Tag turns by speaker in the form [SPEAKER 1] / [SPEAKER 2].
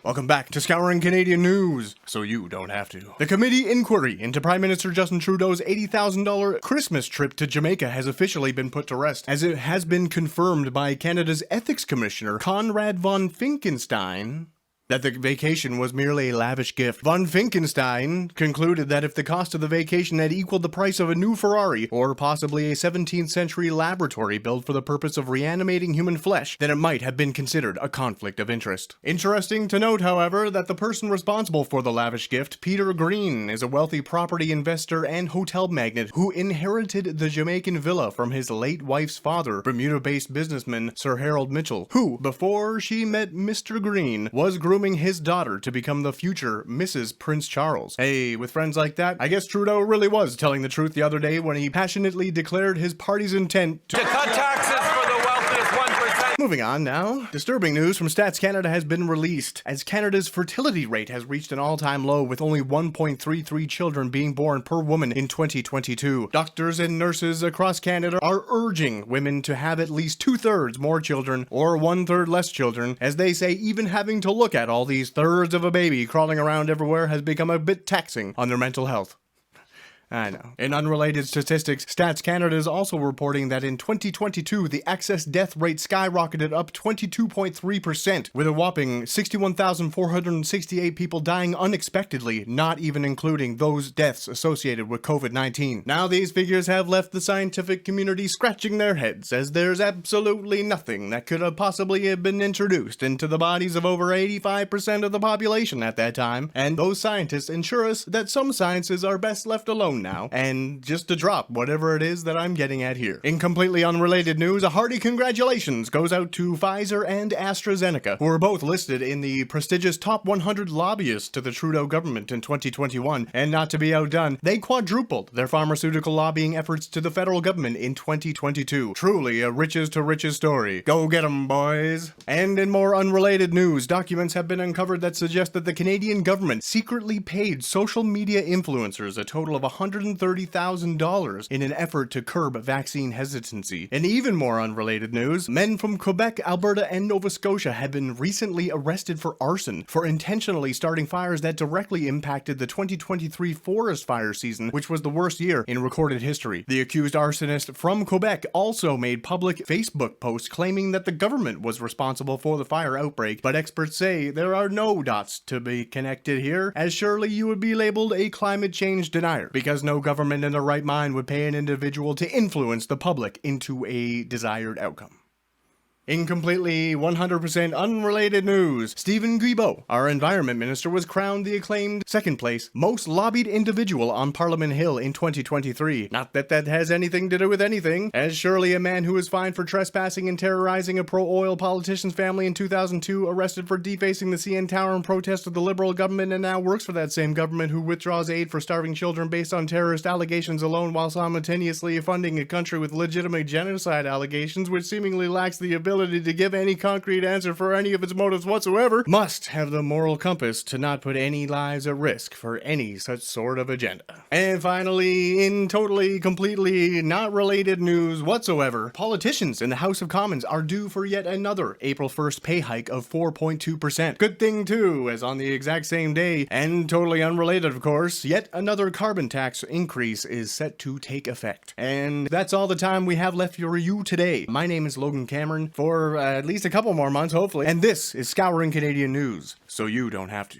[SPEAKER 1] Welcome back to Scouring Canadian News, so you don't have to. The committee inquiry into Prime Minister Justin Trudeau's $80,000 Christmas trip to Jamaica has officially been put to rest, as it has been confirmed by Canada's Ethics Commissioner, Conrad von Finkenstein, that the vacation was merely a lavish gift. Von Finkenstein concluded that if the cost of the vacation had equaled the price of a new Ferrari, or possibly a 17th century laboratory built for the purpose of reanimating human flesh, then it might have been considered a conflict of interest. Interesting to note, however, that the person responsible for the lavish gift, Peter Green, is a wealthy property investor and hotel magnate who inherited the Jamaican villa from his late wife's father, Bermuda-based businessman Sir Harold Mitchell, who, before she met Mr. Green, was grooming his daughter to become the future Mrs. Prince Charles. Hey, with friends like that, I guess Trudeau really was telling the truth the other day when he passionately declared his party's intent to
[SPEAKER 2] cut taxes for the wealthiest 1%.
[SPEAKER 1] Moving on now. Disturbing news from Stats Canada has been released, as Canada's fertility rate has reached an all-time low, with only 1.33 children being born per woman in 2022. Doctors and nurses across Canada are urging women to have at least 2/3 more children or 1/3 less children, as they say even having to look at all these thirds of a baby crawling around everywhere has become a bit taxing on their mental health. I know. In unrelated statistics, Stats Canada is also reporting that in 2022, the excess death rate skyrocketed up 22.3%, with a whopping 61,468 people dying unexpectedly, not even including those deaths associated with COVID-19. Now, these figures have left the scientific community scratching their heads, as there's absolutely nothing that could have possibly have been introduced into the bodies of over 85% of the population at that time, and those scientists ensure us that some sciences are best left alone now, and just to drop whatever it is that I'm getting at here. In completely unrelated news, a hearty congratulations goes out to Pfizer and AstraZeneca, who were both listed in the prestigious top 100 lobbyists to the Trudeau government in 2021, and not to be outdone, they quadrupled their pharmaceutical lobbying efforts to the federal government in 2022. Truly a riches to riches story. Go get 'em, boys. And in more unrelated news, documents have been uncovered that suggest that the Canadian government secretly paid social media influencers a total of $130,000 in an effort to curb vaccine hesitancy. In even more unrelated news, men from Quebec, Alberta, and Nova Scotia have been recently arrested for arson for intentionally starting fires that directly impacted the 2023 forest fire season, which was the worst year in recorded history. The accused arsonist from Quebec also made public Facebook posts claiming that the government was responsible for the fire outbreak, but experts say there are no dots to be connected here, as surely you would be labeled a climate change denier, because no government in their right mind would pay an individual to influence the public into a desired outcome. In completely 100% unrelated news, Stephen Guilbeault, our environment minister, was crowned the acclaimed second place most lobbied individual on Parliament Hill in 2023. Not that that has anything to do with anything, as surely a man who was fined for trespassing and terrorizing a pro-oil politician's family in 2002, arrested for defacing the CN Tower in protest of the Liberal government, and now works for that same government, who withdraws aid for starving children based on terrorist allegations alone, while simultaneously funding a country with legitimate genocide allegations, which seemingly lacks the ability to give any concrete answer for any of its motives whatsoever, must have the moral compass to not put any lives at risk for any such sort of agenda. And finally, in totally, completely not related news whatsoever, politicians in the House of Commons are due for yet another April 1st pay hike of 4.2%. Good thing too, as on the exact same day, and totally unrelated of course, yet another carbon tax increase is set to take effect. And that's all the time we have left for you today. My name is Logan Cameron, for at least a couple more months hopefully, and this is Scouring Canadian News, so you don't have to.